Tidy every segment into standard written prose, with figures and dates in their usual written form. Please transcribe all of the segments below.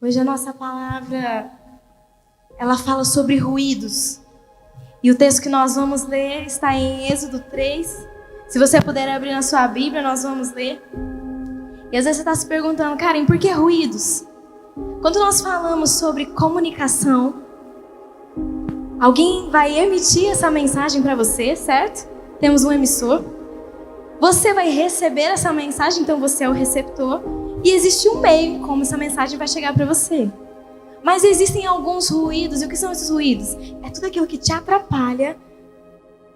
Hoje a nossa palavra, ela fala sobre ruídos. E o texto que nós vamos ler está em Êxodo 3. Se você puder abrir na sua Bíblia, nós vamos ler. E às vezes você está se perguntando, Karen, por que ruídos? Quando nós falamos sobre comunicação, alguém vai emitir essa mensagem para você, certo? Temos um emissor. Você vai receber essa mensagem, então você é o receptor. E existe um meio como essa mensagem vai chegar para você. Mas existem alguns ruídos. E o que são esses ruídos? É tudo aquilo que te atrapalha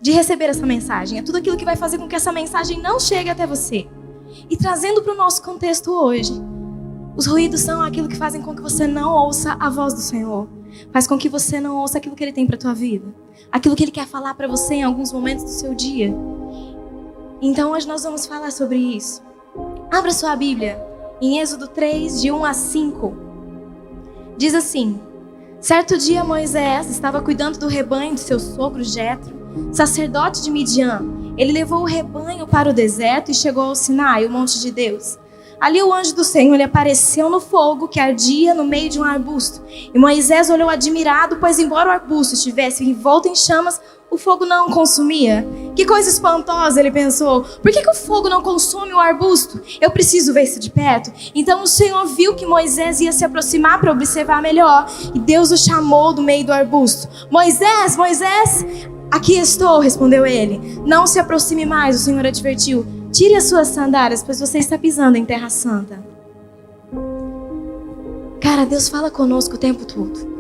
de receber essa mensagem. É tudo aquilo que vai fazer com que essa mensagem não chegue até você. E trazendo para o nosso contexto hoje, os ruídos são aquilo que fazem com que você não ouça a voz do Senhor. Faz com que você não ouça aquilo que Ele tem para a tua vida. Aquilo que Ele quer falar para você em alguns momentos do seu dia. Então hoje nós vamos falar sobre isso. Abra sua Bíblia em Êxodo 3, de 1 a 5. Diz assim: certo dia Moisés estava cuidando do rebanho de seu sogro Jetro, sacerdote de Midian. Ele levou o rebanho para o deserto e chegou ao Sinai, o monte de Deus. Ali o anjo do Senhor lhe apareceu no fogo que ardia no meio de um arbusto. E Moisés olhou admirado, pois embora o arbusto estivesse envolto em chamas, o fogo não o consumia. Que coisa espantosa, ele pensou. Por que o fogo não consome o arbusto? Eu preciso ver isso de perto. Então o Senhor viu que Moisés ia se aproximar para observar melhor. E Deus o chamou do meio do arbusto. Moisés, Moisés! Aqui estou, respondeu ele. Não se aproxime mais, o Senhor advertiu. Tire as suas sandálias, pois você está pisando em terra santa. Cara, Deus fala conosco o tempo todo.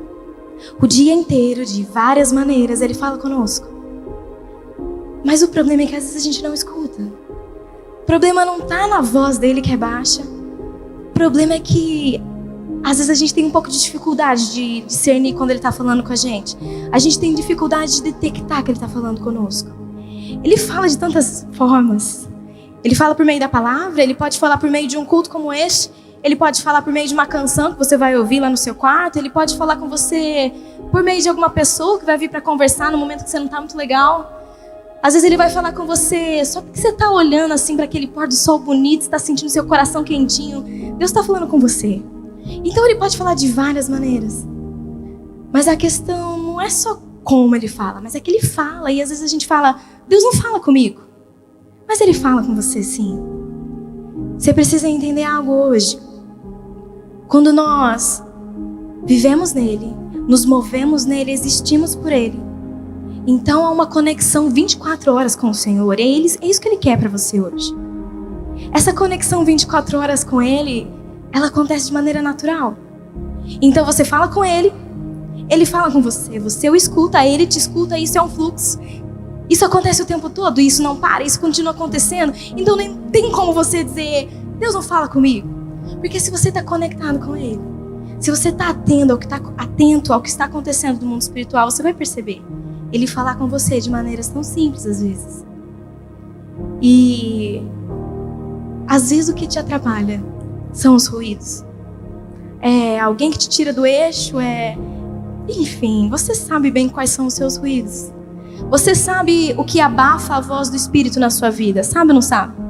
O dia inteiro, de várias maneiras, Ele fala conosco. Mas o problema é que às vezes a gente não escuta. O problema não está na voz dele que é baixa. O problema é que às vezes a gente tem um pouco de dificuldade de discernir quando Ele está falando com a gente. A gente tem dificuldade de detectar que Ele está falando conosco. Ele fala de tantas formas. Ele fala por meio da palavra, Ele pode falar por meio de um culto como este. Ele pode falar por meio de uma canção que você vai ouvir lá no seu quarto. Ele pode falar com você por meio de alguma pessoa que vai vir para conversar no momento que você não está muito legal. Às vezes Ele vai falar com você só porque você está olhando assim para aquele pôr do sol bonito, está sentindo seu coração quentinho. Deus está falando com você. Então Ele pode falar de várias maneiras. Mas a questão não é só como Ele fala, mas é que Ele fala. E às vezes a gente fala, Deus não fala comigo. Mas Ele fala com você sim. Você precisa entender algo hoje. Quando nós vivemos nele, nos movemos nele, existimos por ele, então há uma conexão 24 horas com o Senhor. É isso que Ele quer para você hoje. Essa conexão 24 horas com Ele, ela acontece de maneira natural. Então você fala com Ele, Ele fala com você, você o escuta, Ele te escuta, isso é um fluxo. Isso acontece o tempo todo, isso não para, isso continua acontecendo. Então nem tem como você dizer, Deus não fala comigo. Porque se você está conectado com Ele, se você está atento ao que está acontecendo no mundo espiritual, você vai perceber Ele falar com você de maneiras tão simples às vezes. E às vezes o que te atrapalha são os ruídos. É alguém que te tira do eixo, enfim, você sabe bem quais são os seus ruídos. Você sabe o que abafa a voz do Espírito na sua vida, sabe ou não sabe?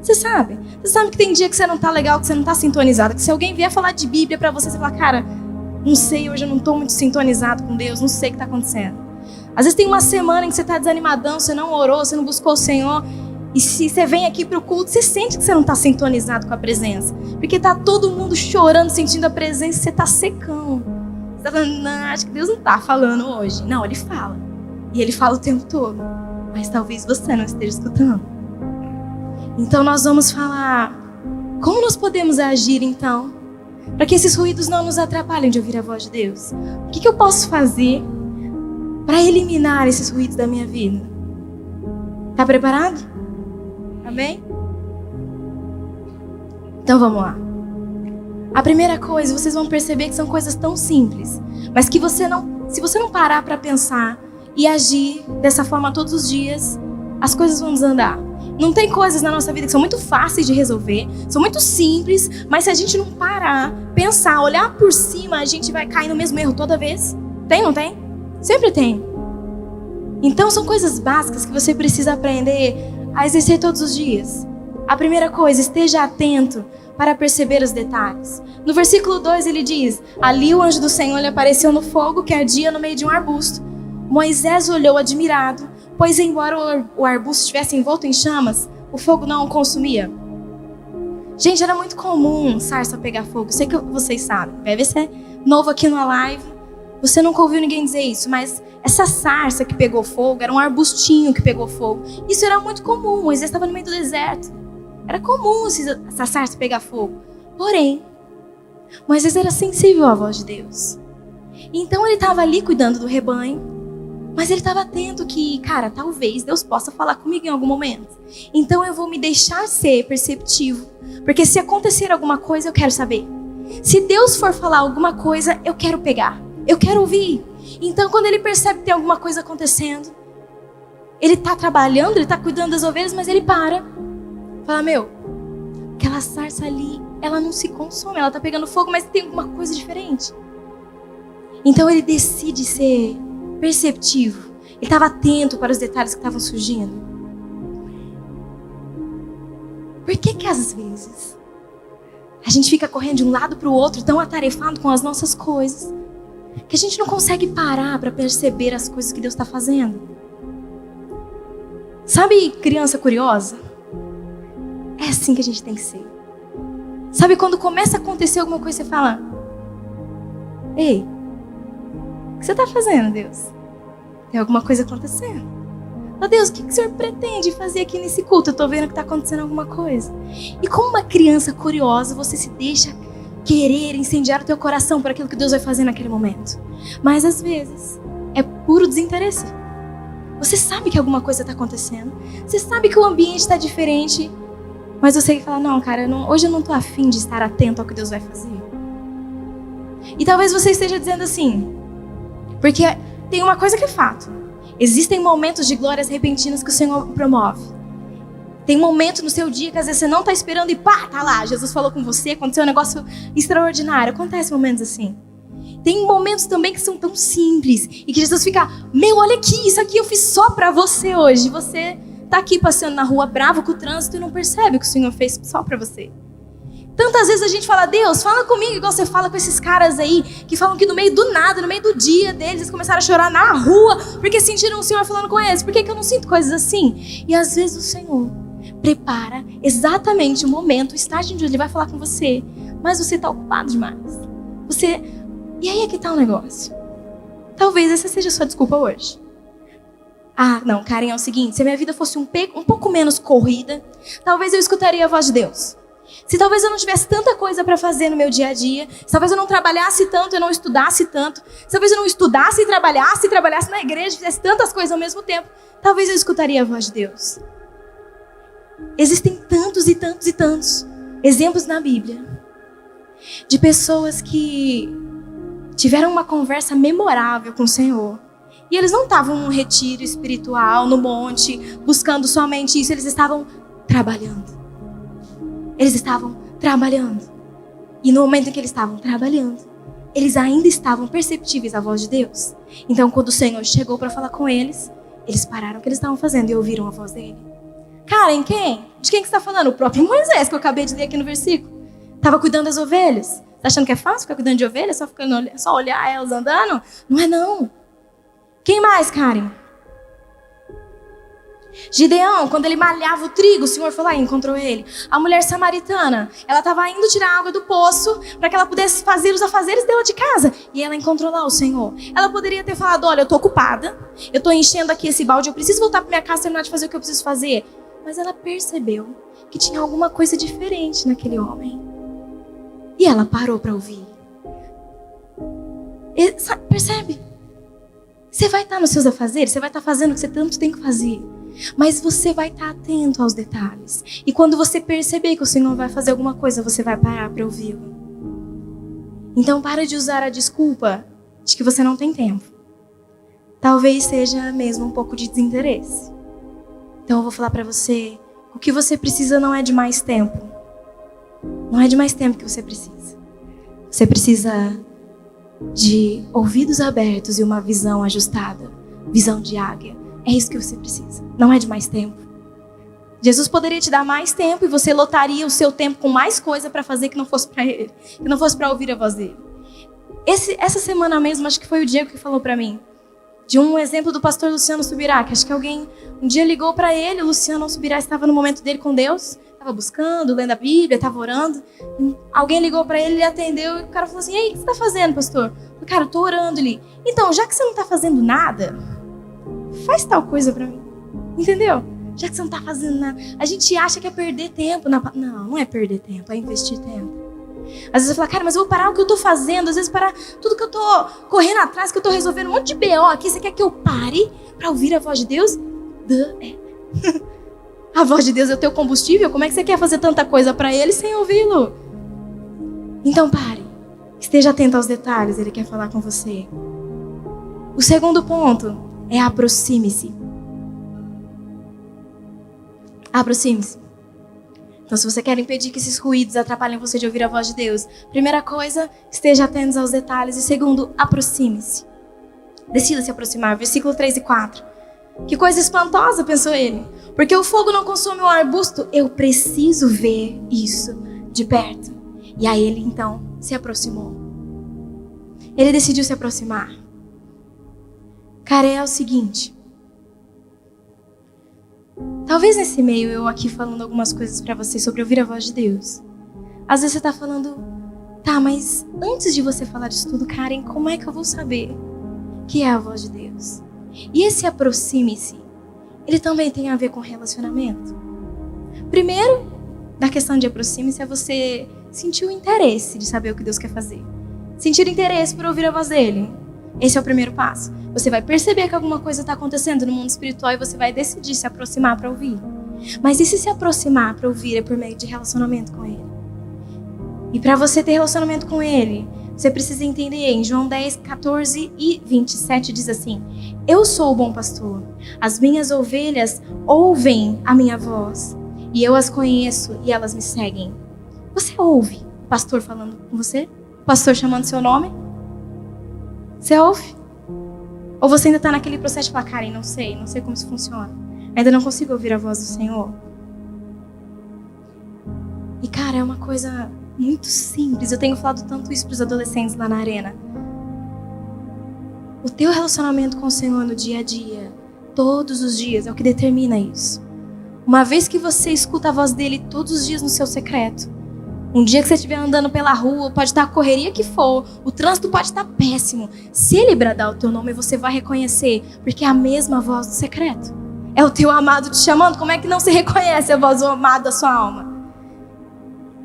Você sabe. Você sabe que tem dia que você não tá legal, que você não tá sintonizado, que se alguém vier falar de Bíblia pra você, você fala, cara, não sei, hoje eu não tô muito sintonizado com Deus, não sei o que tá acontecendo. Às vezes tem uma semana em que você tá desanimadão, você não orou, você não buscou o Senhor, e se você vem aqui pro culto, você sente que você não tá sintonizado com a presença, porque tá todo mundo chorando, sentindo a presença, e você tá secão. Você tá falando, não, acho que Deus não tá falando hoje. Não, Ele fala. E Ele fala o tempo todo, mas talvez você não esteja escutando. Então nós vamos falar como nós podemos agir então, para que esses ruídos não nos atrapalhem de ouvir a voz de Deus. O que eu posso fazer para eliminar esses ruídos da minha vida? Tá preparado? Amém? Então vamos lá. A primeira coisa, vocês vão perceber que são coisas tão simples, mas que se você não parar para pensar e agir dessa forma todos os dias, as coisas vão desandar. Não tem coisas na nossa vida que são muito fáceis de resolver, são muito simples, mas se a gente não parar, pensar, olhar por cima, a gente vai cair no mesmo erro toda vez. Tem, não tem? Sempre tem. Então são coisas básicas que você precisa aprender a exercer todos os dias. A primeira coisa, esteja atento para perceber os detalhes. No versículo 2 ele diz: ali o anjo do Senhor lhe apareceu no fogo que ardia no meio de um arbusto. Moisés olhou admirado, pois embora o arbusto estivesse envolto em chamas, o fogo não o consumia. Gente, era muito comum sarça pegar fogo. Sei que vocês sabem. Deve ser novo aqui na live. Você nunca ouviu ninguém dizer isso, mas essa sarça que pegou fogo era um arbustinho que pegou fogo. Isso era muito comum. Moisés estava no meio do deserto. Era comum essa sarça pegar fogo. Porém, Moisés era sensível à voz de Deus. Então ele estava ali cuidando do rebanho, mas ele estava atento que, cara, talvez Deus possa falar comigo em algum momento. Então eu vou me deixar ser perceptivo, porque se acontecer alguma coisa, eu quero saber. Se Deus for falar alguma coisa, eu quero pegar, eu quero ouvir. Então quando ele percebe que tem alguma coisa acontecendo, ele está trabalhando, ele está cuidando das ovelhas, mas ele para. Fala, meu, aquela sarça ali, ela não se consome, ela está pegando fogo, mas tem alguma coisa diferente. Então ele decide ser perceptivo. Ele estava atento para os detalhes que estavam surgindo. Por que às vezes a gente fica correndo de um lado para o outro, tão atarefado com as nossas coisas, que a gente não consegue parar para perceber as coisas que Deus está fazendo? Sabe criança curiosa? É assim que a gente tem que ser. Sabe quando começa a acontecer alguma coisa, você fala: ei, o que você está fazendo, Deus? Tem alguma coisa acontecendo. Oh, Deus, o que o Senhor pretende fazer aqui nesse culto? Eu estou vendo que está acontecendo alguma coisa. E como uma criança curiosa, você se deixa querer incendiar o teu coração por aquilo que Deus vai fazer naquele momento. Mas às vezes é puro desinteresse. Você sabe que alguma coisa está acontecendo. Você sabe que o ambiente está diferente. Mas você fala: não, cara, hoje eu não estou afim de estar atento ao que Deus vai fazer. E talvez você esteja dizendo assim, porque tem uma coisa que é fato. Existem momentos de glórias repentinas que o Senhor promove. Tem momento no seu dia que às vezes você não está esperando e pá, tá lá. Jesus falou com você, aconteceu um negócio extraordinário. Acontece momentos assim. Tem momentos também que são tão simples e que Jesus fica: meu, olha aqui, isso aqui eu fiz só para você hoje. Você tá aqui passeando na rua bravo com o trânsito e não percebe o que o Senhor fez só para você. Tantas vezes a gente fala: Deus, fala comigo, igual você fala com esses caras aí, que falam que no meio do nada, no meio do dia deles, eles começaram a chorar na rua, porque sentiram o Senhor falando com eles. Por que eu não sinto coisas assim? E às vezes o Senhor prepara exatamente o momento, o estágio onde Ele vai falar com você, mas você está ocupado demais. E aí é que tá o negócio. Talvez essa seja a sua desculpa hoje. Ah, não, Karen, é o seguinte: se a minha vida fosse um pouco menos corrida, talvez eu escutaria a voz de Deus. Se talvez eu não tivesse tanta coisa para fazer no meu dia a dia, se talvez eu não trabalhasse tanto, eu não estudasse tanto, se talvez eu não estudasse e trabalhasse na igreja, fizesse tantas coisas ao mesmo tempo, talvez eu escutaria a voz de Deus. Existem tantos e tantos e tantos exemplos na Bíblia de pessoas que tiveram uma conversa memorável com o Senhor. E eles não estavam num retiro espiritual, no monte, buscando somente isso. Eles estavam trabalhando. Eles estavam trabalhando. E no momento em que eles estavam trabalhando, eles ainda estavam perceptíveis à voz de Deus. Então, quando o Senhor chegou para falar com eles, eles pararam o que eles estavam fazendo e ouviram a voz dele. Karen, quem? De quem que você está falando? O próprio Moisés, que eu acabei de ler aqui no versículo. Estava cuidando das ovelhas. Tá achando que é fácil ficar cuidando de ovelhas? Só olhar elas andando? Não é não. Quem mais, Karen? Gideão, quando ele malhava o trigo, o Senhor foi lá e encontrou ele. A mulher samaritana, ela estava indo tirar água do poço para que ela pudesse fazer os afazeres dela de casa. E ela encontrou lá o Senhor. Ela poderia ter falado: olha, eu estou ocupada, eu estou enchendo aqui esse balde, eu preciso voltar para minha casa e terminar de fazer o que eu preciso fazer. Mas ela percebeu que tinha alguma coisa diferente naquele homem. E ela parou para ouvir. Percebe? Você vai estar nos seus afazeres, você vai estar fazendo o que você tanto tem que fazer. Mas você vai estar atento aos detalhes. E quando você perceber que o Senhor vai fazer alguma coisa, você vai parar para ouvi-lo. Então para de usar a desculpa de que você não tem tempo. Talvez seja mesmo um pouco de desinteresse. Então eu vou falar para você: o que você precisa não é de mais tempo. Não é de mais tempo que você precisa. Você precisa de ouvidos abertos e uma visão ajustada. Visão de águia. É isso que você precisa. Não é de mais tempo. Jesus poderia te dar mais tempo e você lotaria o seu tempo com mais coisa para fazer que não fosse para Ele, que não fosse para ouvir a voz dele. Essa semana mesmo, acho que foi o Diego que falou para mim, de um exemplo do pastor Luciano Subirá, que acho que alguém um dia ligou para ele, o Luciano Subirá estava no momento dele com Deus, estava buscando, lendo a Bíblia, estava orando. Alguém ligou para ele, ele atendeu e o cara falou assim: "Ei, o que você está fazendo, pastor?" Eu falei: "Cara, eu estou orando ali." "Então, já que você não está fazendo nada, faz tal coisa para mim." Entendeu? Já que você não está fazendo nada. A gente acha que é perder tempo. Não é perder tempo, é investir tempo. Às vezes você fala: "Cara, mas eu vou parar o que eu estou fazendo." Às vezes parar tudo que eu estou correndo atrás, que eu estou resolvendo um monte de BO aqui. Você quer que eu pare para ouvir a voz de Deus? A voz de Deus é o teu combustível. Como é que você quer fazer tanta coisa para Ele sem ouvi-lo? Então pare. Esteja atento aos detalhes. Ele quer falar com você. O segundo ponto é aproxime-se. Aproxime-se. Então, se você quer impedir que esses ruídos atrapalhem você de ouvir a voz de Deus, primeira coisa, esteja atento aos detalhes. E segundo, aproxime-se. Decida se aproximar. Versículo 3 e 4. Que coisa espantosa, pensou ele. Porque o fogo não consome um arbusto. Eu preciso ver isso de perto. E aí ele, então, se aproximou. Ele decidiu se aproximar. Cara, é o seguinte. Talvez nesse meio eu aqui falando algumas coisas pra você sobre ouvir a voz de Deus. Às vezes você tá falando: "Tá, mas antes de você falar disso tudo, Karen, como é que eu vou saber que é a voz de Deus?" E esse aproxime-se, ele também tem a ver com relacionamento. Primeiro, da questão de aproxime-se é você sentir o interesse de saber o que Deus quer fazer. Sentir interesse por ouvir a voz dele. Esse é o primeiro passo. Você vai perceber que alguma coisa está acontecendo no mundo espiritual e você vai decidir se aproximar para ouvir. Mas e se aproximar para ouvir é por meio de relacionamento com Ele? E para você ter relacionamento com Ele, você precisa entender. Em João 10, 14 e 27 diz assim: "Eu sou o bom pastor. As minhas ovelhas ouvem a minha voz. E eu as conheço e elas me seguem." Você ouve o pastor falando com você? O pastor chamando seu nome? Você ouve? Ou você ainda está naquele processo de falar: "Karen, não sei como isso funciona. Ainda não consigo ouvir a voz do Senhor." E cara, é uma coisa muito simples. Eu tenho falado tanto isso para os adolescentes lá na arena. O teu relacionamento com o Senhor no dia a dia, todos os dias, é o que determina isso. Uma vez que você escuta a voz dele todos os dias no seu secreto, um dia que você estiver andando pela rua, pode estar a correria que for, o trânsito pode estar péssimo. Se ele bradar o teu nome, você vai reconhecer, porque é a mesma voz do secreto. É o teu amado te chamando. Como é que não se reconhece a voz do amado da sua alma?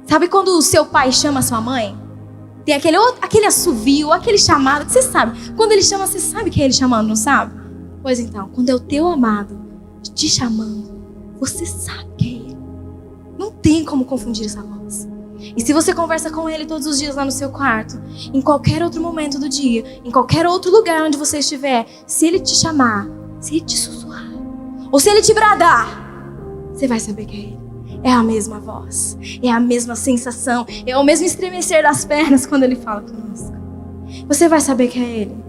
Sabe quando o seu pai chama a sua mãe? Tem aquele assovio, aquele chamado que você sabe. Quando ele chama, você sabe que é ele chamando, não sabe? Pois então, quando é o teu amado te chamando, você sabe que é ele. Não tem como confundir essa voz. E se você conversa com ele todos os dias lá no seu quarto, em qualquer outro momento do dia, em qualquer outro lugar onde você estiver, se ele te chamar, se ele te sussurrar, ou se ele te bradar, você vai saber que é ele. É a mesma voz, é a mesma sensação, é o mesmo estremecer das pernas quando ele fala conosco. Você vai saber que é ele.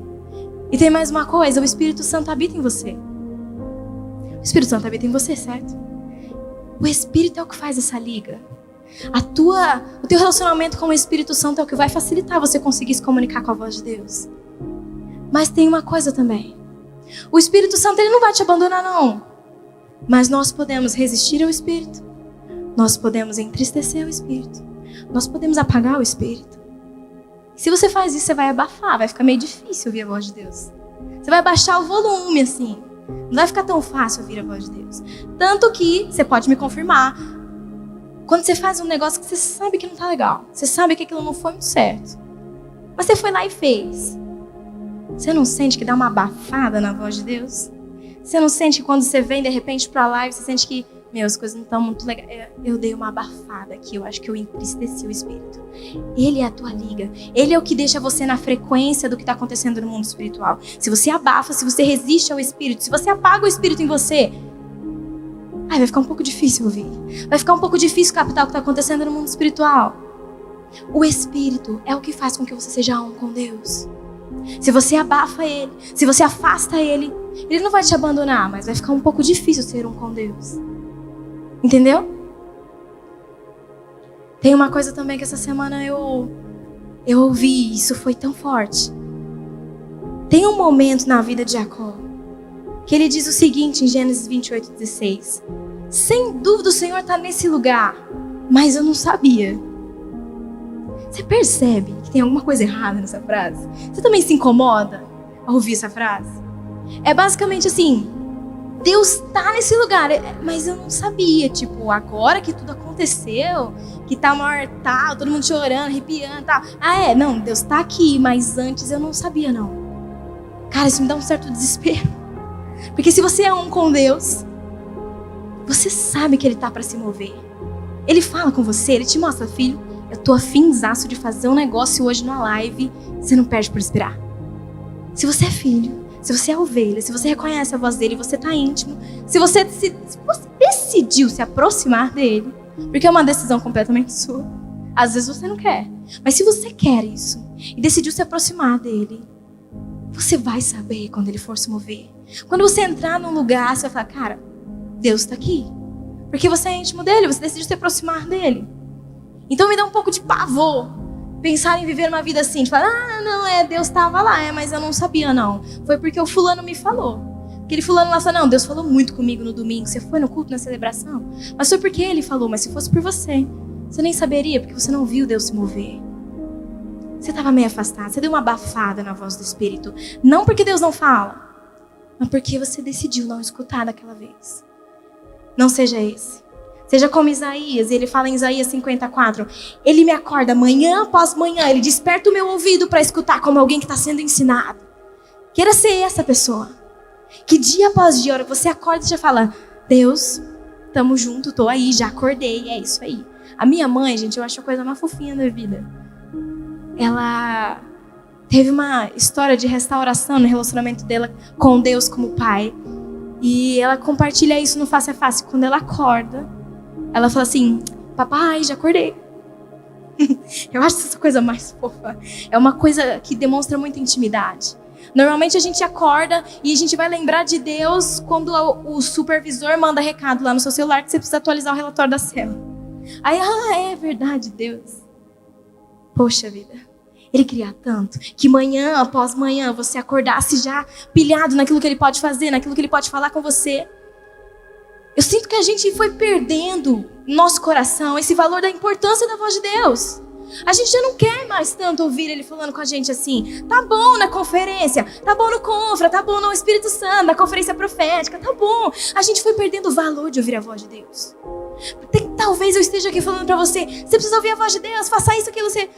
E tem mais uma coisa: o Espírito Santo habita em você. O Espírito Santo habita em você, certo? O Espírito é o que faz essa liga. O teu relacionamento com o Espírito Santo é o que vai facilitar você conseguir se comunicar com a voz de Deus. Mas tem uma coisa também: o Espírito Santo, ele não vai te abandonar, não. Mas nós podemos resistir ao Espírito. Nós podemos entristecer o Espírito. Nós podemos apagar o Espírito. Se você faz isso, você vai abafar. Vai ficar meio difícil ouvir a voz de Deus. Você vai baixar o volume assim. Não vai ficar tão fácil ouvir a voz de Deus. Tanto que, você pode me confirmar, quando você faz um negócio que você sabe que não tá legal, você sabe que aquilo não foi muito certo, mas você foi lá e fez, você não sente que dá uma abafada na voz de Deus? Você não sente que quando você vem de repente pra live, você sente que, as coisas não estão muito legais. Eu dei uma abafada aqui, eu acho que eu entristeci o Espírito. Ele é a tua liga. Ele é o que deixa você na frequência do que está acontecendo no mundo espiritual. Se você abafa, se você resiste ao Espírito, se você apaga o Espírito em você, vai ficar um pouco difícil ouvir. Vai ficar um pouco difícil captar o que está acontecendo no mundo espiritual. O Espírito é o que faz com que você seja um com Deus. Se você abafa Ele, se você afasta Ele, Ele não vai te abandonar, mas vai ficar um pouco difícil ser um com Deus. Entendeu? Tem uma coisa também que essa semana eu ouvi, isso foi tão forte. Tem um momento na vida de Jacó que ele diz o seguinte em Gênesis 28:16. Sem dúvida o Senhor está nesse lugar, mas eu não sabia. Você percebe que tem alguma coisa errada nessa frase? Você também se incomoda ao ouvir essa frase? É basicamente assim, Deus está nesse lugar, mas eu não sabia. Tipo, agora que tudo aconteceu, que tá mortal, todo mundo chorando, arrepiando e tal. Não, Deus está aqui, mas antes eu não sabia não. Cara, isso me dá um certo desespero. Porque se você é um com Deus, você sabe que Ele tá para se mover. Ele fala com você, Ele te mostra, filho, eu tô afinzaço de fazer um negócio hoje na live, você não perde por esperar. Se você é filho, se você é ovelha, se você reconhece a voz dele, você tá íntimo, se você decidiu se aproximar dele, porque é uma decisão completamente sua. Às vezes você não quer, mas se você quer isso e decidiu se aproximar dele, você vai saber quando ele for se mover. Quando você entrar num lugar, você vai falar, cara, Deus está aqui. Porque você é íntimo dele, você decidiu se aproximar dele. Então me dá um pouco de pavor pensar em viver uma vida assim, de falar, Deus estava lá, mas eu não sabia não. Foi porque o fulano me falou. Aquele fulano lá falou, não, Deus falou muito comigo no domingo, você foi no culto, na celebração. Mas foi porque ele falou, mas se fosse por você, você nem saberia, porque você não viu Deus se mover. Você estava meio afastado, você deu uma abafada na voz do Espírito. Não porque Deus não fala, mas porque você decidiu não escutar daquela vez. Não seja esse. Seja como Isaías, ele fala em Isaías 54. Ele me acorda manhã após manhã, ele desperta o meu ouvido para escutar como alguém que está sendo ensinado. Queira ser essa pessoa. Que dia após dia, hora você acorda e já fala, Deus, tamo junto, tô aí, já acordei, é isso aí. A minha mãe, gente, eu acho a coisa mais fofinha da vida. Ela teve uma história de restauração no relacionamento dela com Deus como pai. E ela compartilha isso no Face a Face. Quando ela acorda, ela fala assim, papai, já acordei. Eu acho essa coisa mais fofa. É uma coisa que demonstra muita intimidade. Normalmente a gente acorda e a gente vai lembrar de Deus quando o supervisor manda recado lá no seu celular que você precisa atualizar o relatório da célula. Aí, é verdade, Deus. Poxa vida, Ele queria tanto que manhã após manhã você acordasse já pilhado naquilo que Ele pode fazer, naquilo que Ele pode falar com você. Eu sinto que a gente foi perdendo no nosso coração esse valor da importância da voz de Deus. A gente já não quer mais tanto ouvir Ele falando com a gente assim, tá bom na conferência, tá bom no confra, tá bom no Espírito Santo, na conferência profética, tá bom. A gente foi perdendo o valor de ouvir a voz de Deus. Talvez eu esteja aqui falando pra você, você precisa ouvir a voz de Deus, faça isso, aquilo, você...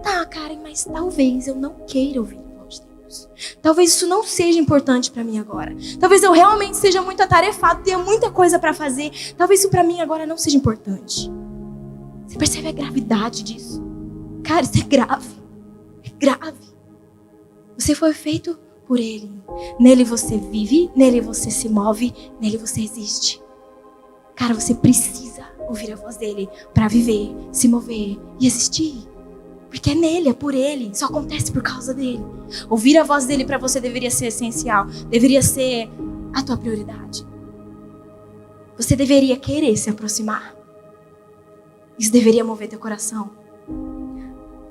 Tá, Karen, mas talvez eu não queira ouvir a voz de Deus. Talvez isso não seja importante pra mim agora. Talvez eu realmente seja muito atarefado, tenha muita coisa pra fazer. Talvez isso pra mim agora não seja importante. Você percebe a gravidade disso? Cara, isso é grave. É grave. Você foi feito por Ele. Nele você vive, nele você se move, nele você existe. Cara, você precisa ouvir a voz dele pra viver, se mover e existir. Porque é nele, é por ele, só acontece por causa dele. Ouvir a voz dele para você deveria ser essencial, deveria ser a tua prioridade. Você deveria querer se aproximar. Isso deveria mover teu coração.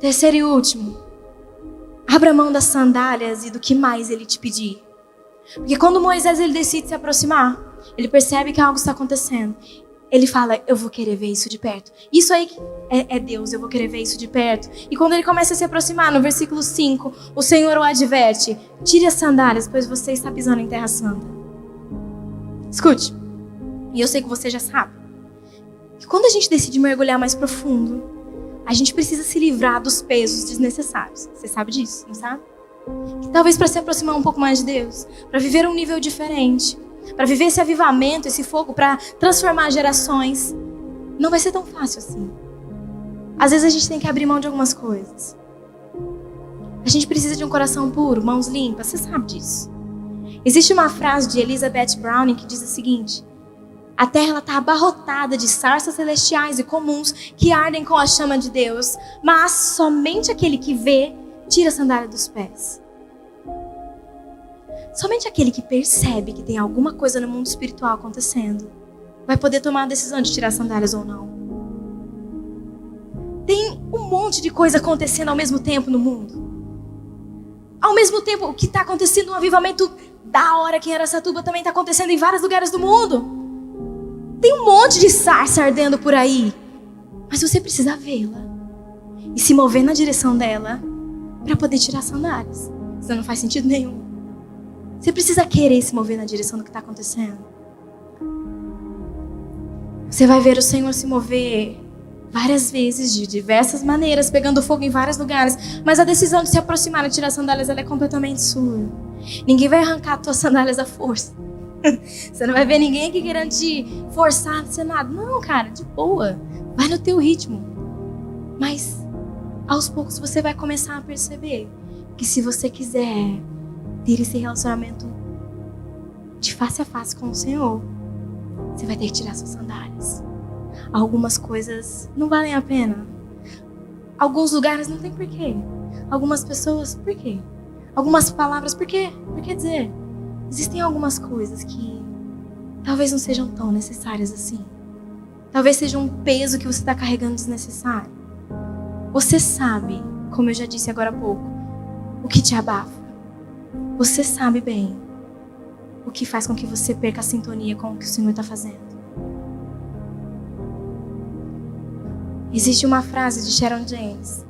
Terceiro e último, abra mão das sandálias e do que mais ele te pedir. Porque quando Moisés ele decide se aproximar, ele percebe que algo está acontecendo. Ele fala, eu vou querer ver isso de perto. Isso aí é Deus, eu vou querer ver isso de perto. E quando ele começa a se aproximar, no versículo 5, o Senhor o adverte. Tire as sandálias, pois você está pisando em terra santa. Escute, e eu sei que você já sabe, que quando a gente decide mergulhar mais profundo, a gente precisa se livrar dos pesos desnecessários. Você sabe disso, não sabe? Que talvez para se aproximar um pouco mais de Deus, para viver um nível diferente, para viver esse avivamento, esse fogo, para transformar gerações, não vai ser tão fácil assim. Às vezes a gente tem que abrir mão de algumas coisas. A gente precisa de um coração puro, mãos limpas, você sabe disso. Existe uma frase de Elizabeth Browning que diz o seguinte: a terra está abarrotada de sarças celestiais e comuns que ardem com a chama de Deus, mas somente aquele que vê tira a sandália dos pés. Somente aquele que percebe que tem alguma coisa no mundo espiritual acontecendo vai poder tomar a decisão de tirar as sandálias ou não. Tem um monte de coisa acontecendo ao mesmo tempo no mundo. Ao mesmo tempo, o que está acontecendo no avivamento da hora aqui em Araçatuba também está acontecendo em vários lugares do mundo. Tem um monte de sarça ardendo por aí. Mas você precisa vê-la e se mover na direção dela para poder tirar as sandálias. Isso não faz sentido nenhum. Você precisa querer se mover na direção do que está acontecendo. Você vai ver o Senhor se mover várias vezes, de diversas maneiras, pegando fogo em vários lugares. Mas a decisão de se aproximar e tirar as sandálias, ela é completamente sua. Ninguém vai arrancar as tuas sandálias à força. Você não vai ver ninguém aqui querendo te forçar a ser nada. Não, cara, de boa. Vai no teu ritmo. Mas aos poucos você vai começar a perceber que se você quiser ter esse relacionamento de face a face com o Senhor, você vai ter que tirar suas sandálias. Algumas coisas não valem a pena. Alguns lugares não tem porquê. Algumas pessoas, por quê? Algumas palavras, por quê? Por que dizer? Existem algumas coisas que talvez não sejam tão necessárias assim. Talvez seja um peso que você está carregando desnecessário. Você sabe, como eu já disse agora há pouco, o que te abafa. Você sabe bem o que faz com que você perca a sintonia com o que o Senhor está fazendo. Existe uma frase de Sharon James: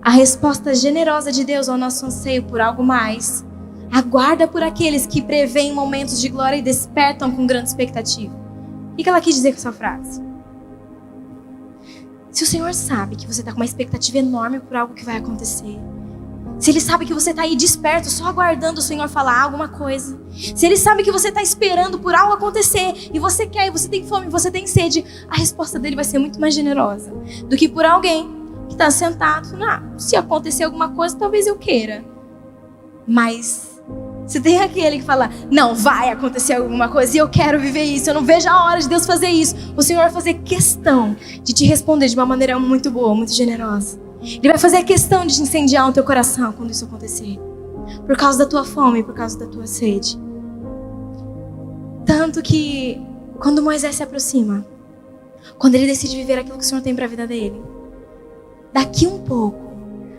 a resposta generosa de Deus ao nosso anseio por algo mais aguarda por aqueles que preveem momentos de glória e despertam com grande expectativa. O que ela quis dizer com essa frase? Se o Senhor sabe que você está com uma expectativa enorme por algo que vai acontecer, se Ele sabe que você está aí desperto, só aguardando o Senhor falar alguma coisa, se Ele sabe que você está esperando por algo acontecer, e você quer, e você tem fome, e você tem sede, a resposta dele vai ser muito mais generosa do que por alguém que está sentado, se acontecer alguma coisa, talvez eu queira. Mas se tem aquele que fala, não, vai acontecer alguma coisa e eu quero viver isso, eu não vejo a hora de Deus fazer isso, o Senhor vai fazer questão de te responder de uma maneira muito boa, muito generosa. Ele vai fazer questão de incendiar o teu coração quando isso acontecer, por causa da tua fome, por causa da tua sede. Tanto que quando Moisés se aproxima, quando ele decide viver aquilo que o Senhor tem para a vida dele, daqui um pouco,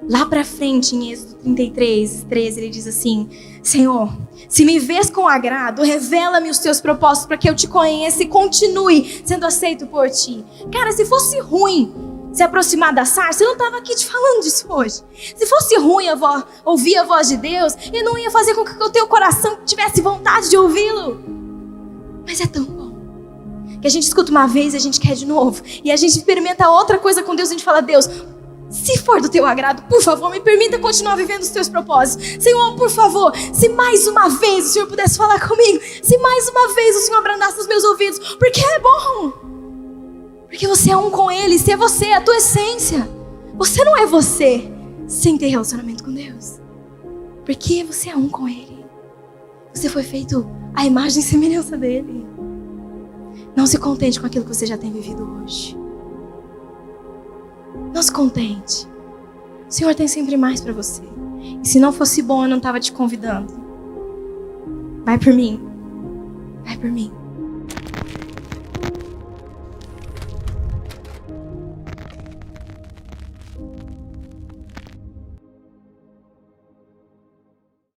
lá para frente, em Êxodo 33, 13, ele diz assim: Senhor, se me vês com agrado, revela-me os teus propósitos para que eu te conheça e continue sendo aceito por ti. Cara, se fosse ruim se aproximar da sarça, eu não estava aqui te falando disso hoje. Se fosse ruim ouvir a voz de Deus, eu não ia fazer com que o teu coração tivesse vontade de ouvi-lo. Mas é tão bom que a gente escuta uma vez e a gente quer de novo. E a gente experimenta outra coisa com Deus e a gente fala: Deus, se for do teu agrado, por favor, me permita continuar vivendo os teus propósitos. Senhor, por favor, se mais uma vez o Senhor pudesse falar comigo, se mais uma vez o Senhor abrandasse os meus ouvidos, porque é bom. Porque você é um com Ele, se é você, a tua essência. Você não é você sem ter relacionamento com Deus. Porque você é um com Ele. Você foi feito à imagem e semelhança dEle. Não se contente com aquilo que você já tem vivido hoje. Não se contente. O Senhor tem sempre mais para você. E se não fosse bom, eu não estava te convidando. Vai por mim. Vai por mim.